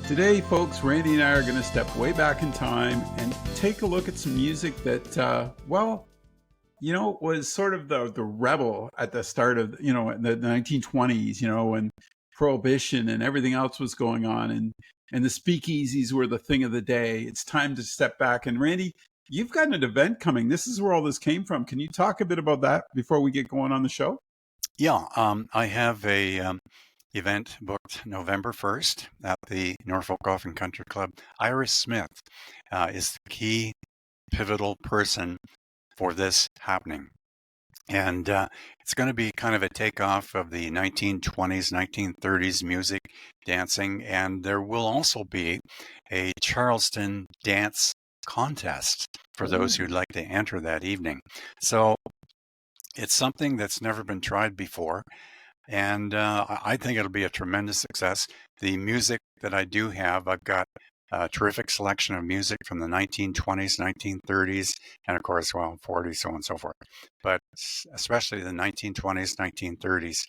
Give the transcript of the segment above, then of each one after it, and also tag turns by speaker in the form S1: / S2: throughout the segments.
S1: Today, folks, Randy and I are going to step way back in time and take a look at some music that, was sort of the rebel at the start of, in the 1920s, when Prohibition and everything else was going on, and the speakeasies were the thing of the day. It's time to step back. And Randy, you've got an event coming. This is where all this came from. Can you talk a bit about that before we get going on the show?
S2: Yeah, I have a event booked November 1st at the Norfolk Golf and Country Club. Iris Smith is the key pivotal person for this happening. And it's going to be kind of a takeoff of the 1920s, 1930s music, dancing, and there will also be a Charleston dance contest for those who'd like to enter that evening. So it's something that's never been tried before. And I think it'll be a tremendous success. The music that I do have, I've got a terrific selection of music from the 1920s, 1930s, and of course, 40s, so on and so forth. But especially the 1920s, 1930s.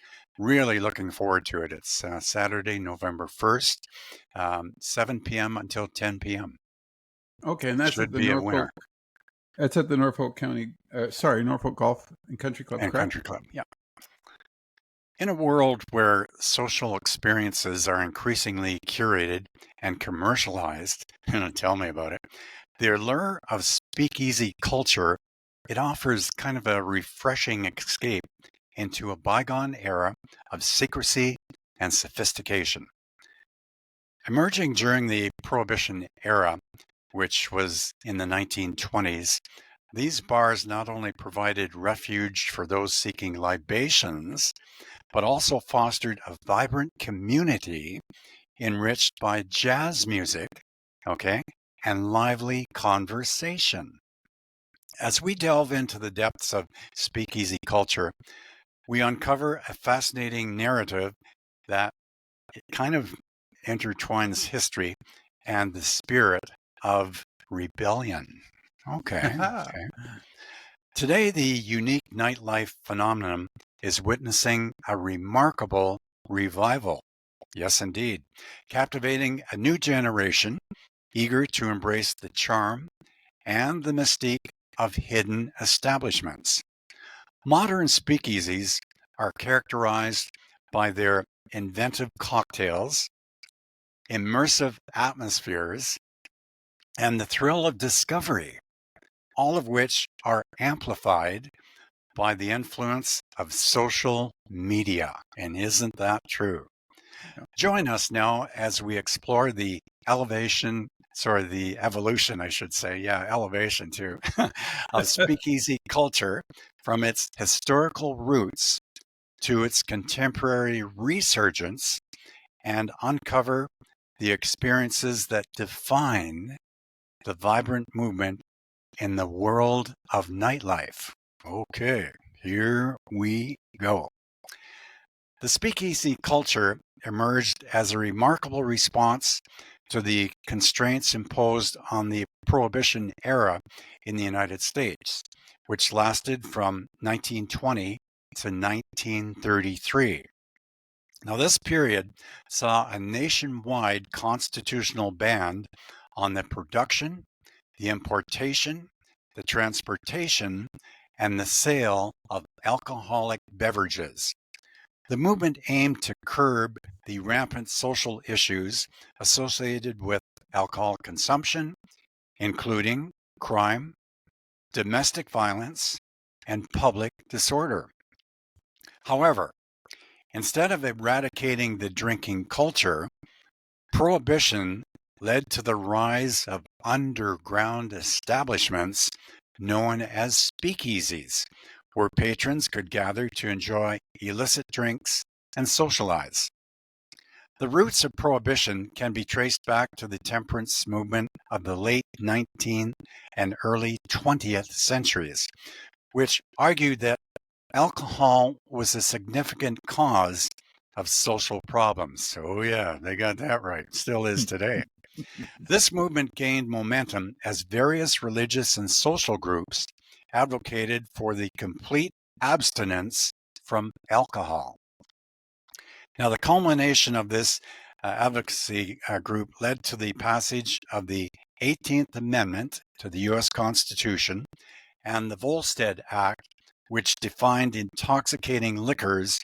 S2: Really looking forward to it. It's Saturday, November 1st, 7 p.m. until 10 p.m.
S1: Okay, and that's
S2: Should
S1: at the
S2: be a
S1: Norfolk.
S2: winner.
S1: That's at the Norfolk Norfolk Golf and Country Club,
S2: And
S1: correct?
S2: Country Club, yeah. In a world where social experiences are increasingly curated and commercialized, tell me about it, the allure of speakeasy culture, it offers kind of a refreshing escape into a bygone era of secrecy and sophistication. Emerging during the Prohibition era, which was in the 1920s, these bars not only provided refuge for those seeking libations, but also fostered a vibrant community enriched by jazz music, and lively conversation. As we delve into the depths of speakeasy culture, we uncover a fascinating narrative that kind of intertwines history and the spirit of rebellion. Okay. Today, the unique nightlife phenomenon is witnessing a remarkable revival. Yes, indeed. Captivating a new generation eager to embrace the charm and the mystique of hidden establishments. Modern speakeasies are characterized by their inventive cocktails, immersive atmospheres, and the thrill of discovery, all of which are amplified by the influence of social media. And isn't that true? Join us now as we explore the evolution, I should say, elevation too, of speakeasy culture from its historical roots to its contemporary resurgence and uncover the experiences that define the vibrant movement in the world of nightlife. Okay, here we go. The speakeasy culture emerged as a remarkable response to the constraints imposed on the Prohibition era in the United States, which lasted from 1920 to 1933. Now, this period saw a nationwide constitutional ban on the production, the importation, the transportation, and the sale of alcoholic beverages. The movement aimed to curb the rampant social issues associated with alcohol consumption, including crime, domestic violence, and public disorder. However, instead of eradicating the drinking culture, Prohibition led to the rise of underground establishments known as speakeasies, where patrons could gather to enjoy illicit drinks and socialize. The roots of Prohibition can be traced back to the temperance movement of the late 19th and early 20th centuries, which argued that alcohol was a significant cause of social problems. Oh yeah, they got that right. Still is today. This movement gained momentum as various religious and social groups advocated for the complete abstinence from alcohol. Now, the culmination of this advocacy group led to the passage of the 18th Amendment to the U.S. Constitution and the Volstead Act, which defined intoxicating liquors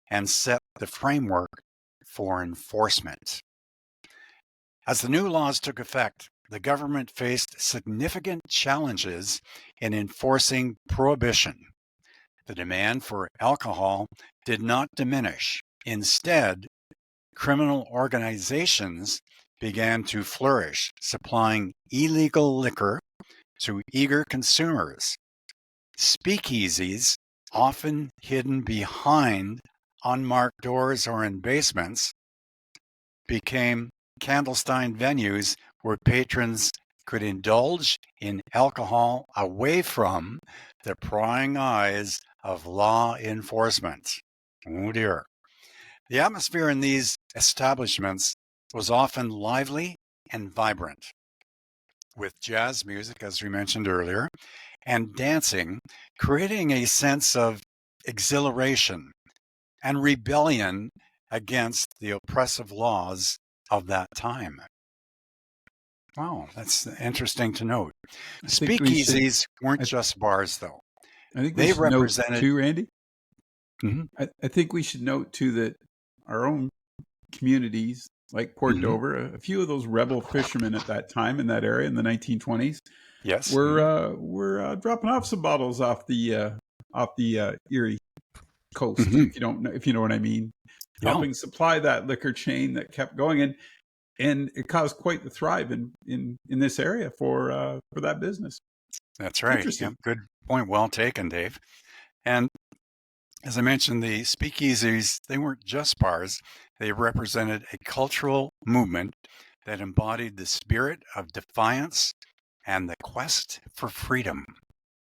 S2: and set the framework for enforcement. As the new laws took effect, the government faced significant challenges in enforcing prohibition. The demand for alcohol did not diminish. Instead, criminal organizations began to flourish, supplying illegal liquor to eager consumers. Speakeasies, often hidden behind unmarked doors or in basements, became clandestine venues where patrons could indulge in alcohol away from the prying eyes of law enforcement. Oh dear. The atmosphere in these establishments was often lively and vibrant, with jazz music, as we mentioned earlier, and dancing, creating a sense of exhilaration and rebellion against the oppressive laws of that time. Wow, that's interesting to note.
S1: I think we should.
S2: Speakeasies weren't
S1: I,
S2: just bars, though.
S1: I think we
S2: They
S1: should note
S2: represented.
S1: too, Randy.
S2: Mhm,
S1: I think we should note too that our own communities, like Port
S2: mhm,
S1: Dover, a few of those rebel fishermen at that time in that area in the 1920s
S2: yes.
S1: were dropping off some bottles off the Erie coast.
S2: Mhm,
S1: If you know what I mean,
S2: yeah,
S1: helping supply that liquor chain that kept going, and it caused quite the thrive in this area for that business.
S2: that's right.
S1: Interesting.
S2: Yep, good point. Well taken, Dave. And as I mentioned, the speakeasies, they weren't just bars. They represented a cultural movement that embodied the spirit of defiance and the quest for freedom.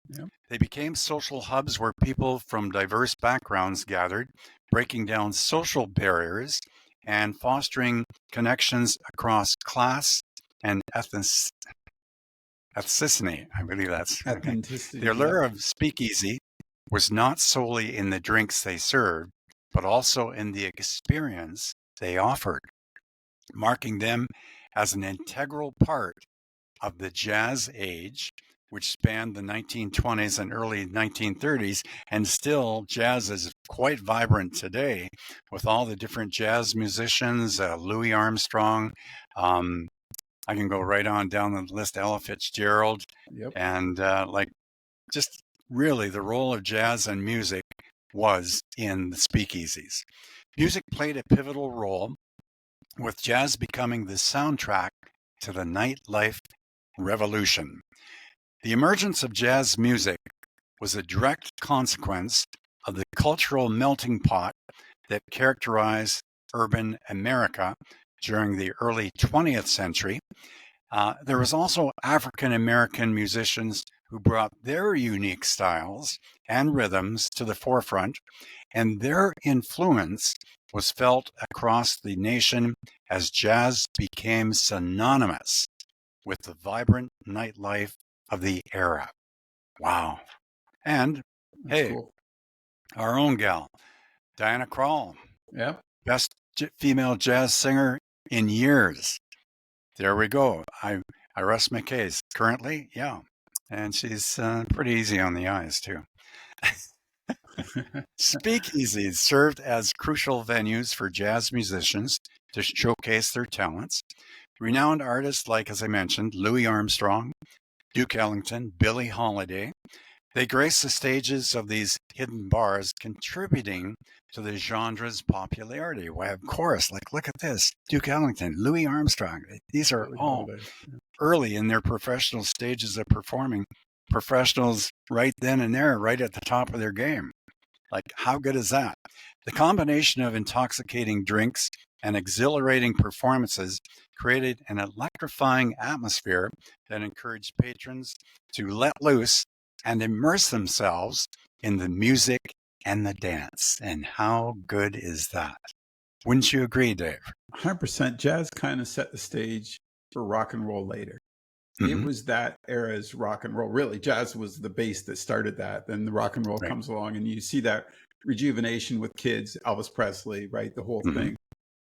S1: Yeah,
S2: They became social hubs where people from diverse backgrounds gathered, breaking down social barriers and fostering connections across class and ethnicity. I believe that's okay. The
S1: ethnicity. Yeah,
S2: allure of speakeasy was not solely in the drinks they served, but also in the experience they offered, marking them as an integral part of the jazz age, which spanned the 1920s and early 1930s. And still, jazz is quite vibrant today with all the different jazz musicians, Louis Armstrong. Um, I can go right on down the list, Ella Fitzgerald,
S1: yep,
S2: and like just really the role of jazz and music was in the speakeasies. Music played a pivotal role, with jazz becoming the soundtrack to the nightlife revolution. The emergence of jazz music was a direct consequence of the cultural melting pot that characterized urban America during the early 20th century. There was also African American musicians who brought their unique styles and rhythms to the forefront, and their influence was felt across the nation as jazz became synonymous with the vibrant nightlife of the era. Wow. And
S1: that's
S2: hey,
S1: cool.
S2: our own gal, Diana Krall,
S1: Yeah,
S2: best female jazz singer in years. There we go. I rest my case. Currently, yeah. And she's pretty easy on the eyes, too. Speakeasies served as crucial venues for jazz musicians to showcase their talents. Renowned artists like, as I mentioned, Louis Armstrong, Duke Ellington, Billie Holiday, they grace the stages of these hidden bars, contributing to the genre's popularity. Why, of course, like look at this, Duke Ellington, Louis Armstrong. These are
S1: Billie
S2: all
S1: Holiday. Yeah.
S2: early in their professional stages of performing. Professionals right then and there, right at the top of their game. Like, how good is that? The combination of intoxicating drinks and exhilarating performances created an electrifying atmosphere that encouraged patrons to let loose and immerse themselves in the music and the dance. And how good is that? Wouldn't you agree, Dave?
S1: 100%. Jazz kind of set the stage for rock and roll later. It
S2: Mm-hmm.
S1: was that era's rock and roll. Really, jazz was the base that started that. Then the rock and roll
S2: Right.
S1: comes along, and you see that rejuvenation with kids, Elvis Presley, right? The whole
S2: Mm-hmm.
S1: thing.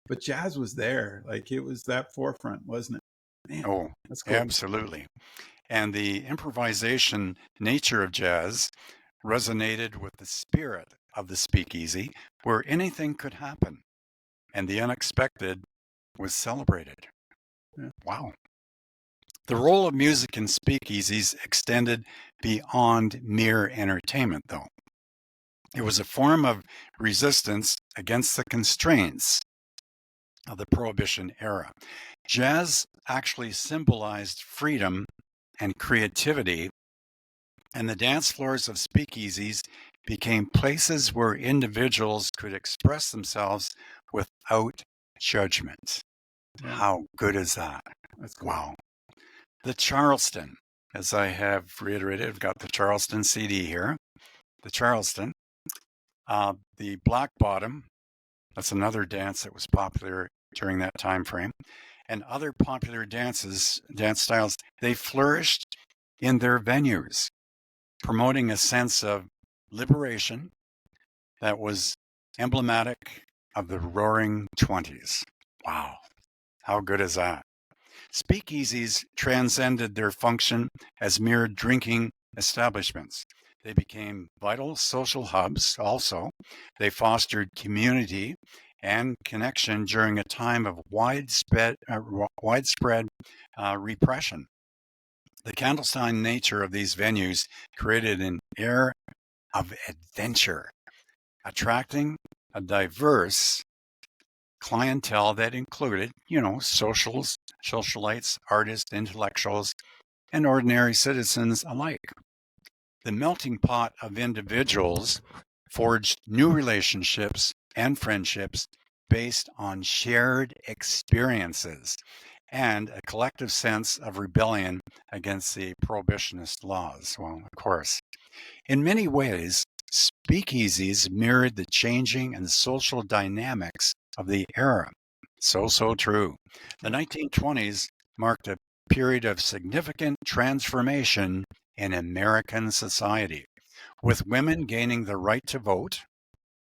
S1: but jazz was there. Like it was that forefront, wasn't it? Man,
S2: Oh,
S1: that's cool.
S2: absolutely. And the improvisation nature of jazz resonated with the spirit of the speakeasy, where anything could happen and the unexpected was celebrated.
S1: Yeah.
S2: Wow. The role of music in speakeasies extended beyond mere entertainment, though. It was a form of resistance against the constraints of the Prohibition era. Jazz actually symbolized freedom and creativity, and the dance floors of speakeasies became places where individuals could express themselves without judgment.
S1: Yeah,
S2: How good is that?
S1: that's cool.
S2: Wow. The Charleston, as I have reiterated, I've got the Charleston CD here. The Charleston, the Black Bottom, that's another dance that was popular during that time frame, and other popular dance styles, they flourished in their venues, promoting a sense of liberation that was emblematic of the roaring 20s. Wow, how good is that? Speakeasies transcended their function as mere drinking establishments. They became vital social hubs also. They fostered community and connection during a time of widespread repression. The clandestine nature of these venues created an air of adventure, attracting a diverse clientele that included, socialites, artists, intellectuals, and ordinary citizens alike. The melting pot of individuals forged new relationships and friendships based on shared experiences and a collective sense of rebellion against the prohibitionist laws. Well, of course. In many ways, speakeasies mirrored the changing and social dynamics of the era. So true. The 1920s marked a period of significant transformation in American society, with women gaining the right to vote,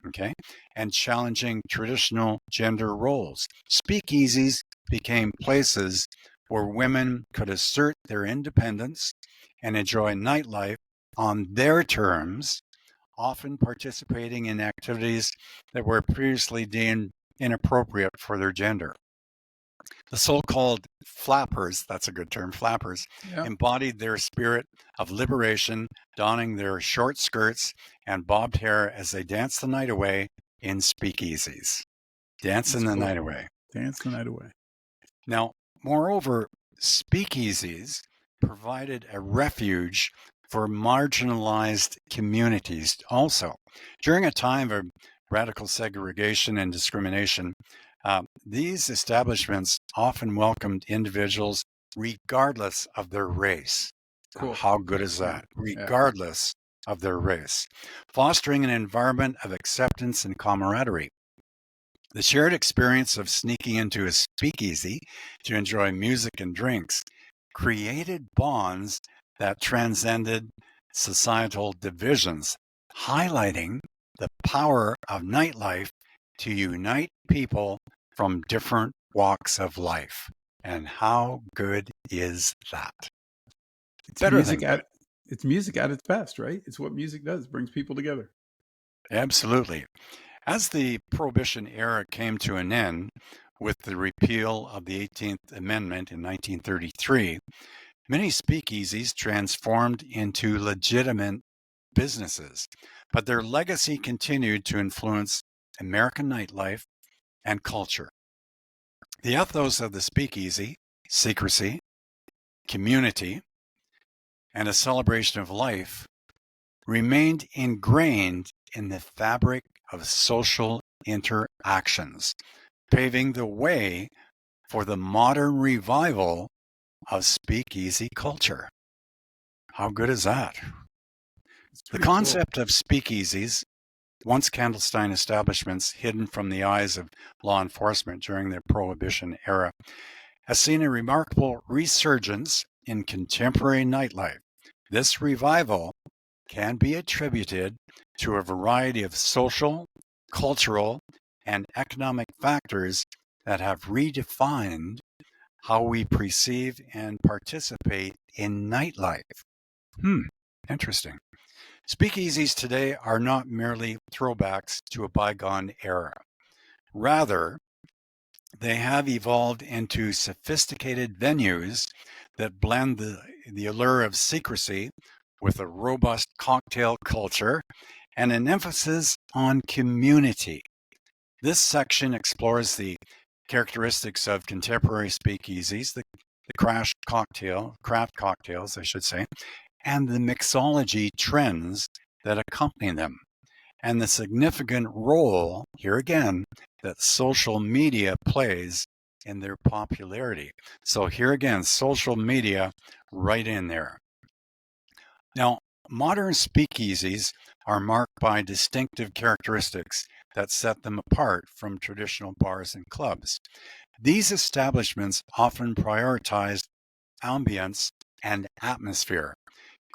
S2: okay, and challenging traditional gender roles. Speakeasies became places where women could assert their independence and enjoy nightlife on their terms, often participating in activities that were previously deemed inappropriate for their gender. The so-called flappers, that's a good term, flappers,
S1: Yeah,
S2: embodied their spirit of liberation, donning their short skirts and bobbed hair as they danced the night away in speakeasies.
S1: that's
S2: Dancing the
S1: cool.
S2: night away.
S1: Dance the night away.
S2: Now, moreover, speakeasies provided a refuge for marginalized communities also. During a time of radical segregation and discrimination, these establishments often welcomed individuals regardless of their race.
S1: Cool.
S2: How good is
S1: Yeah,
S2: that?
S1: yeah.
S2: Regardless of their race, fostering an environment of acceptance and camaraderie. The shared experience of sneaking into a speakeasy to enjoy music and drinks created bonds that transcended societal divisions, highlighting the power of nightlife to unite people from different walks of life. And how good is that?
S1: It's
S2: Better
S1: music
S2: than good.
S1: at it's music at its best, right? It's what music does, brings people together.
S2: Absolutely. As the Prohibition era came to an end with the repeal of the 18th Amendment in 1933, many speakeasies transformed into legitimate businesses, but their legacy continued to influence American nightlife and culture. The ethos of the speakeasy, secrecy, community, and a celebration of life, remained ingrained in the fabric of social interactions, paving the way for the modern revival of speakeasy culture. How good is that?
S1: It's
S2: The
S1: pretty cool.
S2: concept of speakeasies, once clandestine establishments hidden from the eyes of law enforcement during the Prohibition era, has seen a remarkable resurgence in contemporary nightlife. This revival can be attributed to a variety of social, cultural, and economic factors that have redefined how we perceive and participate in nightlife. Interesting. Speakeasies today are not merely throwbacks to a bygone era. Rather, they have evolved into sophisticated venues that blend the allure of secrecy with a robust cocktail culture and an emphasis on community. This section explores the characteristics of contemporary speakeasies, the craft cocktails, I should say, and the mixology trends that accompany them, and the significant role, here again, that social media plays in their popularity. So here again, social media right in there. Now, modern speakeasies are marked by distinctive characteristics that set them apart from traditional bars and clubs. These establishments often prioritize ambience and atmosphere,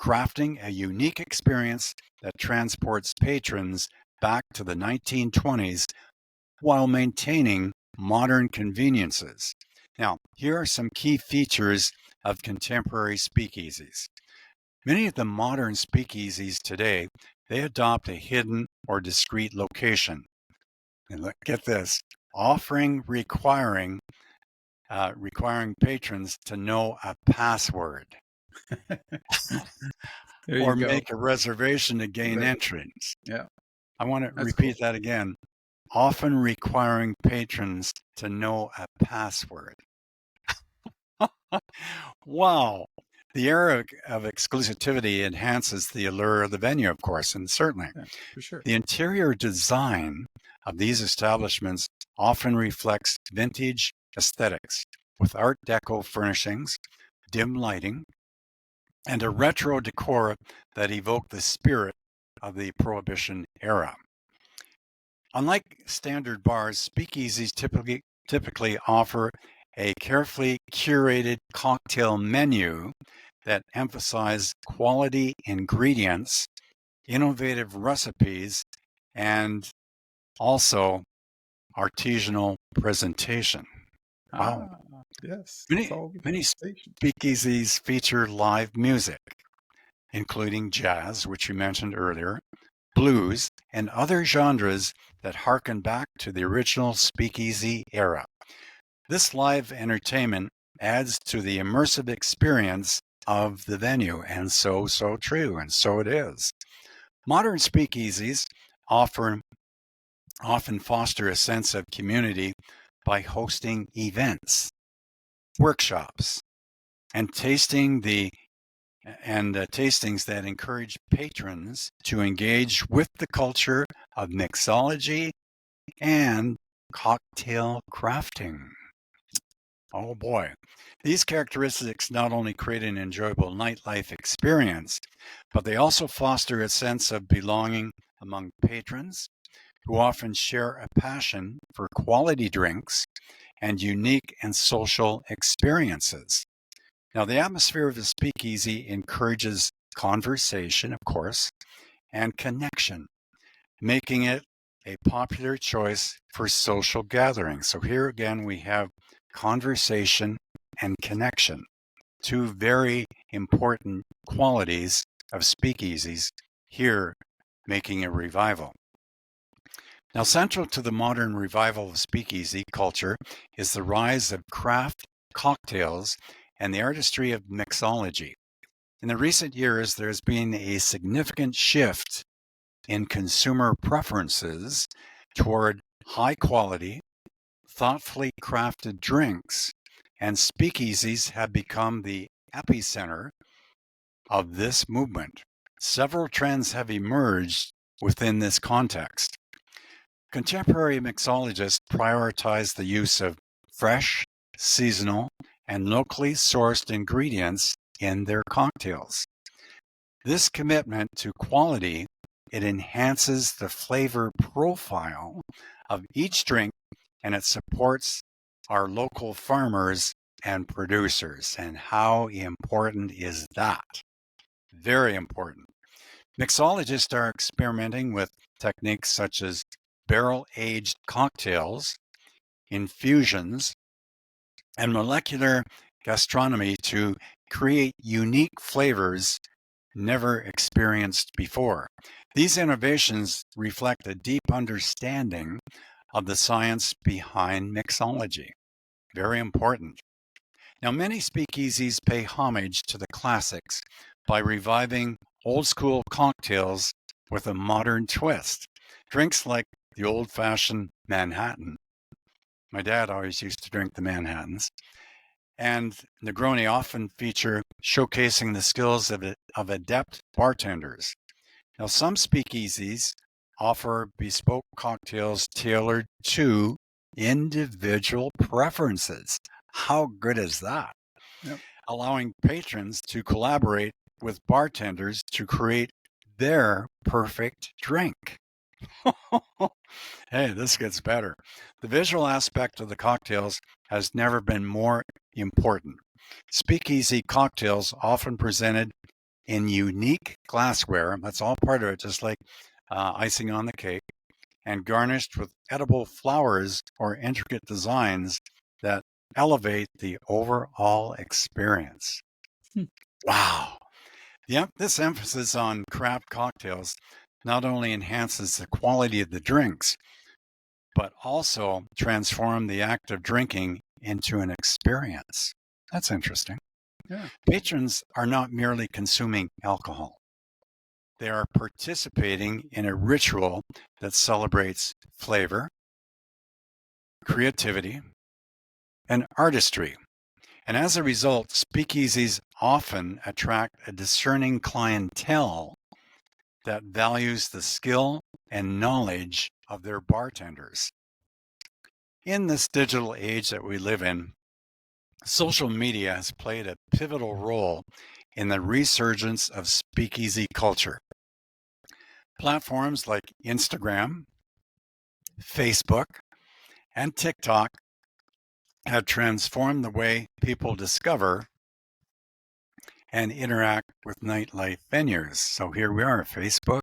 S2: crafting a unique experience that transports patrons back to the 1920s while maintaining modern conveniences. Now, here are some key features of contemporary speakeasies. Many of the modern speakeasies today, they adopt a hidden or discreet location. And get this, requiring patrons to know a password
S1: There you
S2: or
S1: go.
S2: make a reservation to gain
S1: Right.
S2: entrance.
S1: Yeah.
S2: I want to
S1: That's
S2: repeat
S1: cool.
S2: that again. Often requiring patrons to know a password. Wow. The era of exclusivity enhances the allure of the venue, of course, and certainly.
S1: Yeah, for sure.
S2: The interior design of these establishments often reflects vintage aesthetics with Art Deco furnishings, dim lighting, and a retro decor that evoke the spirit of the Prohibition era. Unlike standard bars, speakeasies typically offer a carefully curated cocktail menu that emphasize quality ingredients, innovative recipes, and also artisanal presentation. Wow.
S1: Yes, it's
S2: Many,
S1: all the
S2: many
S1: conversation.
S2: speakeasies feature live music, including jazz, which you mentioned earlier, blues, and other genres that harken back to the original speakeasy era. This live entertainment adds to the immersive experience of the venue, and so true, and so it is. Modern speakeasies often foster a sense of community by hosting events, workshops, and tastings that encourage patrons to engage with the culture of mixology and cocktail crafting. Oh boy. These characteristics not only create an enjoyable nightlife experience, but they also foster a sense of belonging among patrons who often share a passion for quality drinks and unique and social experiences. Now, the atmosphere of the speakeasy encourages conversation, of course, and connection, making it a popular choice for social gatherings. So here again, we have conversation and connection, two very important qualities of speakeasies here making a revival. Now, central to the modern revival of speakeasy culture is the rise of craft cocktails and the artistry of mixology. In the recent years, there's been a significant shift in consumer preferences toward high quality, thoughtfully crafted drinks, and speakeasies have become the epicenter of this movement. Several trends have emerged within this context. Contemporary mixologists prioritize the use of fresh, seasonal, and locally sourced ingredients in their cocktails. This commitment to quality, it enhances the flavor profile of each drink, and it supports our local farmers and producers. And how important is that? Very important. Mixologists are experimenting with techniques such as barrel-aged cocktails, infusions, and molecular gastronomy to create unique flavors never experienced before. These innovations reflect a deep understanding of the science behind mixology. Very important. Now, many speakeasies pay homage to the classics by reviving old school cocktails with a modern twist. Drinks like the old fashioned Manhattan. My dad always used to drink the Manhattans. And Negroni often feature showcasing the skills of adept bartenders. Now, some speakeasies offer bespoke cocktails tailored to individual preferences. How good is that?
S1: Yep.
S2: Allowing patrons to collaborate with bartenders to create their perfect drink. Hey, this gets better. The visual aspect of the cocktails has never been more important. Speakeasy cocktails often presented in unique glassware. That's all part of it, just like icing on the cake, and garnished with edible flowers or intricate designs that elevate the overall experience.
S1: Hmm.
S2: Wow. Yep, this emphasis on craft cocktails not only enhances the quality of the drinks, but also transform the act of drinking into an experience. That's interesting.
S1: Yeah.
S2: Patrons are not merely consuming alcohol. They are participating in a ritual that celebrates flavor, creativity, and artistry. And as a result, speakeasies often attract a discerning clientele that values the skill and knowledge of their bartenders. In this digital age that we live in, social media has played a pivotal role in the resurgence of speakeasy culture. Platforms like Instagram, Facebook, and TikTok have transformed the way people discover and interact with nightlife venues. So here we are, Facebook,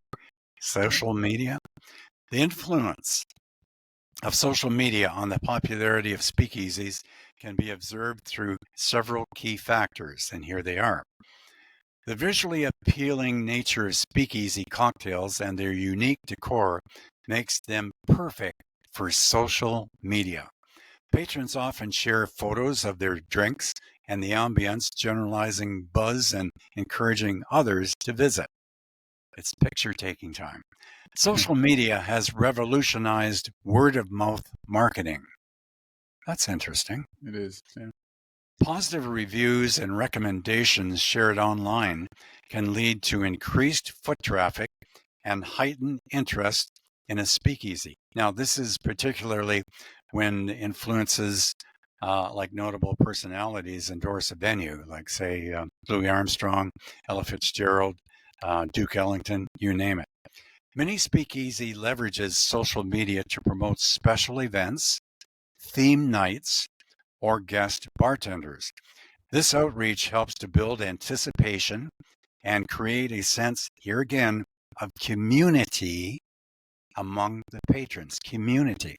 S2: social media. The influence of social media on the popularity of speakeasies can be observed through several key factors, and here they are. The visually appealing nature of speakeasy cocktails and their unique decor makes them perfect for social media. Patrons often share photos of their drinks and the ambience, generalizing buzz and encouraging others to visit. It's picture taking time. Social media has revolutionized word of mouth marketing. That's interesting.
S1: It is. Yeah.
S2: Positive reviews and recommendations shared online can lead to increased foot traffic and heightened interest in a speakeasy. Now, this is particularly when influences like notable personalities endorse a venue, like, say, Louis Armstrong, Ella Fitzgerald, Duke Ellington, you name it. Many speakeasy leverages social media to promote special events, theme nights, or guest bartenders. This outreach helps to build anticipation and create a sense, here again, of community among the patrons. Community.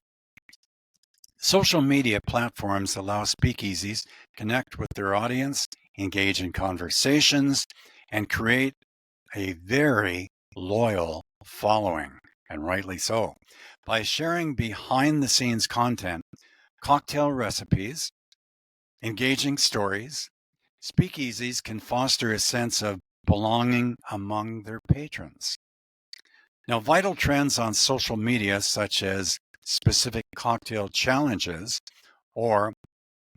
S2: Social media platforms allow speakeasies to connect with their audience, engage in conversations, and create a very loyal following, and rightly so. By sharing behind the scenes content, cocktail recipes, engaging stories, speakeasies can foster a sense of belonging among their patrons. Now, vital trends on social media, such as specific cocktail challenges or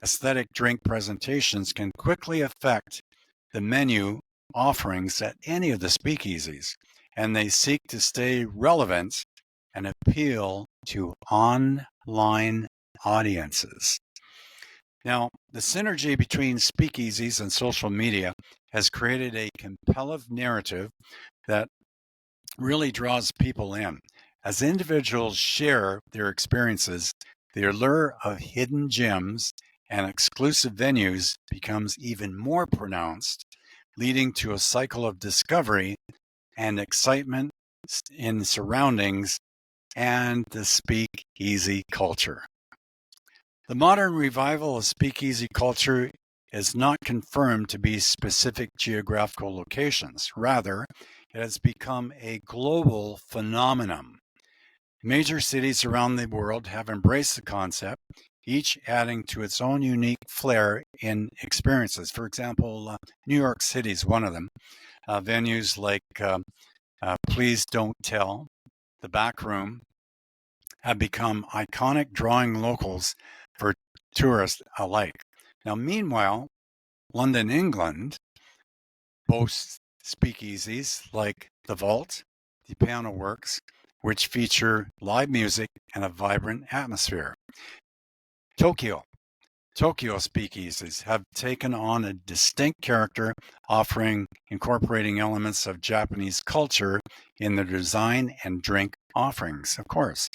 S2: aesthetic drink presentations, can quickly affect the menu offerings at any of the speakeasies, and they seek to stay relevant and appeal to online audiences. Now, the synergy between speakeasies and social media has created a compelling narrative that really draws people in. As individuals share their experiences, the allure of hidden gems and exclusive venues becomes even more pronounced, leading to a cycle of discovery and excitement in surroundings and the speakeasy culture. The modern revival of speakeasy culture is not confirmed to be specific geographical locations. Rather, it has become a global phenomenon. Major cities around the world have embraced the concept, each adding to its own unique flair in experiences. For example, New York City is one of them. Venues like Please Don't Tell, The Back Room, have become iconic, drawing locals for tourists alike. Now, meanwhile, London, England boasts speakeasies like The Vault, the Piano Works, which feature live music and a vibrant atmosphere. Tokyo speakeasies have taken on a distinct character, incorporating elements of Japanese culture in their design and drink offerings, of course.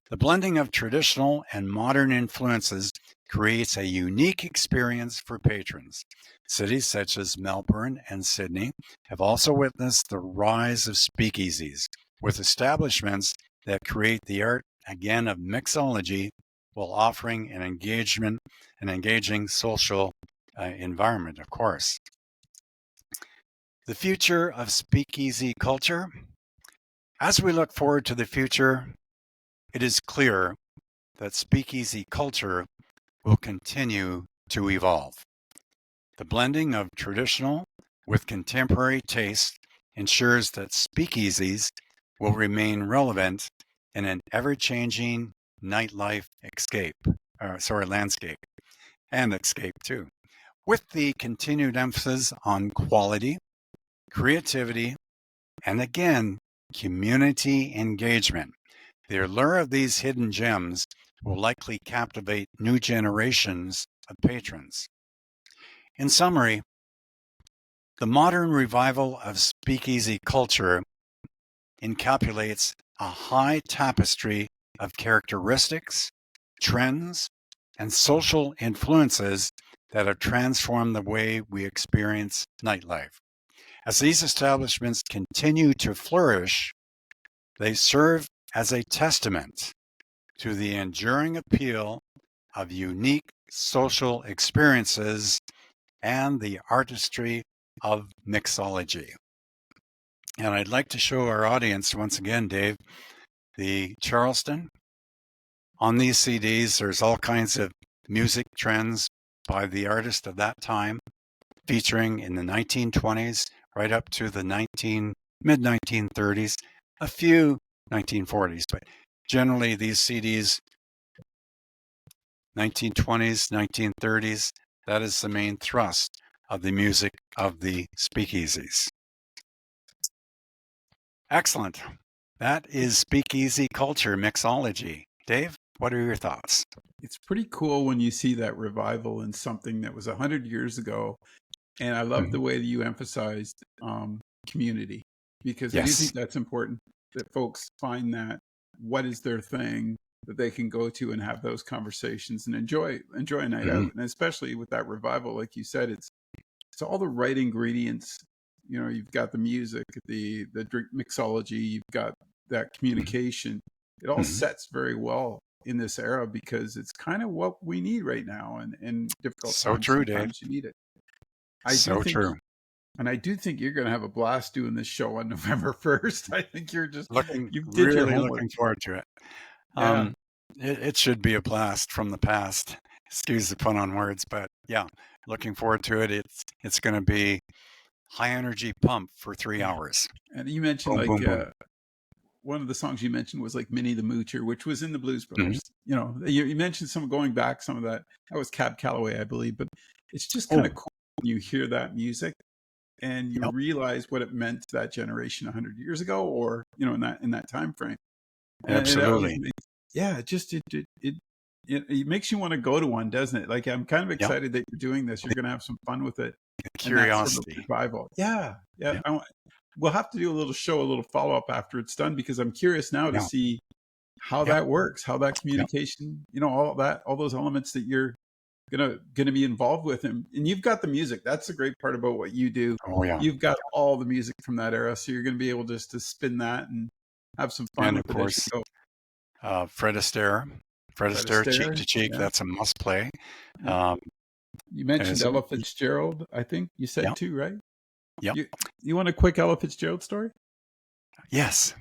S2: The blending of traditional and modern influences creates a unique experience for patrons. Cities such as Melbourne and Sydney have also witnessed the rise of speakeasies, with establishments that create the art, again, of mixology while offering an engaging social environment, of course. The future of speakeasy culture. As we look forward to the future, it is clear that speakeasy culture will continue to evolve. The blending of traditional with contemporary taste ensures that speakeasies will remain relevant in an ever-changing nightlife landscape, and escape too, with the continued emphasis on quality, creativity, and again, community engagement. The allure of these hidden gems will likely captivate new generations of patrons. In summary, the modern revival of speakeasy culture encapsulates a high tapestry of characteristics, trends, and social influences that have transformed the way we experience nightlife. As these establishments continue to flourish, they serve as a testament to the enduring appeal of unique social experiences and the artistry of mixology. And I'd like to show our audience once again, Dave, the Charleston. On these CDs, there's all kinds of music trends by the artist of that time, featuring in the 1920s right up to the mid-1930s, a few 1940s, but generally these CDs, 1920s, 1930s, that is the main thrust of the music of the speakeasies. Excellent. That is speakeasy culture mixology. Dave, what are your thoughts?
S1: It's pretty cool when you see that revival in something that was 100 years ago. And I love the way that you emphasized community, because I do think
S2: Yes.
S1: that's important, that folks find that what is their thing that they can go to and have those conversations and enjoy a night
S2: Mhm.
S1: out. And especially with that revival, like you said, it's all the right ingredients. You know, you've got the music, the drink mixology, you've got that
S2: Mhm.
S1: communication. It all
S2: Mhm.
S1: sets very well in this era, because it's kind of what we need right now, and in difficult
S2: So
S1: times.
S2: true, Dave.
S1: Sometimes you need it. I do
S2: So
S1: think,
S2: true.
S1: and I do think you're going to have a blast doing this show on November 1st. I think you did your
S2: Really
S1: homework.
S2: looking forward to it.
S1: Yeah.
S2: Um, it should be a blast from the past. Excuse the pun on words, but yeah, looking forward to it. It's going to be high energy pump for 3 hours.
S1: And you mentioned
S2: Boom,
S1: like
S2: boom, boom.
S1: one of the songs you mentioned was like Minnie the Moocher, which was in the Blues
S2: Mhm.
S1: Brothers. You know, you mentioned some going back, some of that. That was Cab Calloway, I believe. But it's just kind
S2: Oh,
S1: of cool when you hear that music and you
S2: yep,
S1: realize what it meant to that generation 100 years ago, or in that time frame. And it always
S2: absolutely.
S1: makes, yeah, it just it makes you want to go to one, doesn't it? Like, I'm kind of
S2: Yep,
S1: excited that you're doing this. You're going to have some fun with it,
S2: the
S1: and that sort of
S2: curiosity.
S1: revival. Yeah, yeah.
S2: Yep,
S1: We'll have to do a little show, a little follow up after it's done, because I'm curious now to
S2: yeah,
S1: see how
S2: yep,
S1: that works, how that
S2: yep.
S1: communication, all those elements that you're gonna be involved with, and you've got the music. That's the great part about what you do.
S2: Oh, yeah.
S1: You've got all the music from that era, so you're going to be able just to spin that and have some fun
S2: And
S1: with
S2: of
S1: it as you
S2: course,
S1: go.
S2: Fred Astaire. Fred
S1: Fred
S2: Astaire, Cheek
S1: Astaire.
S2: to Cheek,
S1: Yeah.
S2: that's a must play.
S1: Yeah.
S2: Um,
S1: You mentioned
S2: as a,
S1: Ella Fitzgerald, I think you
S2: yeah,
S1: said too, right?
S2: yeah,
S1: You want a quick Ella Fitzgerald story?
S2: yes.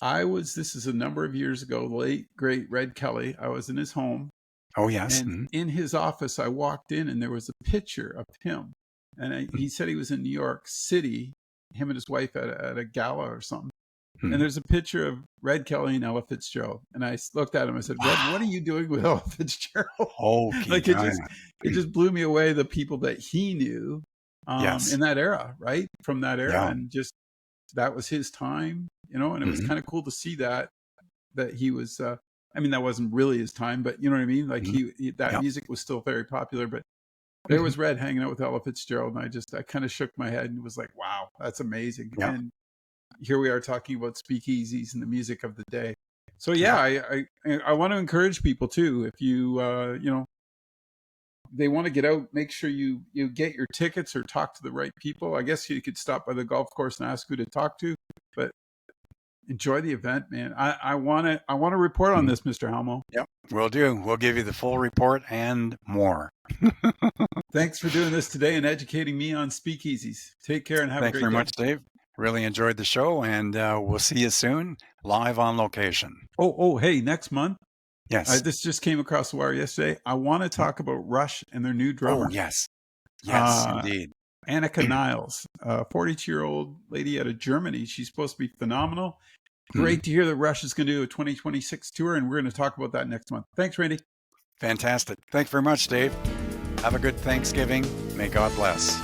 S1: This is a number of years ago, the late, great Red Kelly. I was in his home,
S2: Oh, yes.
S1: and in his office, I walked in and there was a picture of him. And he said he was in New York City, him and his wife at a gala or something. And
S2: Mm-hmm.
S1: there's a picture of Red Kelly and Ella Fitzgerald. And I looked at him. I said, Red, what are
S2: Wow.
S1: you doing with Ella Fitzgerald?
S2: Okay.
S1: Like it just blew me away, the people that he knew
S2: Yes.
S1: in that era, right? From that era.
S2: Yeah.
S1: And just that was his time, and it was
S2: Mm-hmm.
S1: kind of cool to see that he was, I mean, that wasn't really his time, but you know what I mean? Like
S2: Mm-hmm.
S1: that
S2: Yeah.
S1: music was still very popular, but there
S2: Mm-hmm.
S1: was Red hanging out with Ella Fitzgerald. And I kind of shook my head and was like, wow, that's amazing.
S2: Yeah.
S1: And here we are talking about speakeasies and the music of the day. So yeah,
S2: Yeah.
S1: I want to encourage people too. If you they want to get out, make sure you get your tickets or talk to the right people. I guess you could stop by the golf course and ask who to talk to, but enjoy the event, man. I want to report on
S2: Mm-hmm.
S1: this, Mr. Halmo.
S2: Yep. We'll do. We'll give you the full report and more.
S1: Thanks for doing this today and educating me on speakeasies. Take care and have a
S2: Thanks
S1: great
S2: very
S1: day.
S2: much, Dave. Really enjoyed the show, and we'll see you soon, live on location.
S1: Oh, hey, next month.
S2: Yes.
S1: This just came across the wire yesterday. I want to talk about Rush and their new drummer.
S2: Oh, yes. Yes, indeed.
S1: Annika Niles, a 42-year-old lady out of Germany. She's supposed to be phenomenal. Great to hear that Rush is going to do a 2026 tour, and we're going to talk about that next month. Thanks, Randy.
S2: Fantastic. Thanks very much, Dave. Have a good Thanksgiving. May God bless.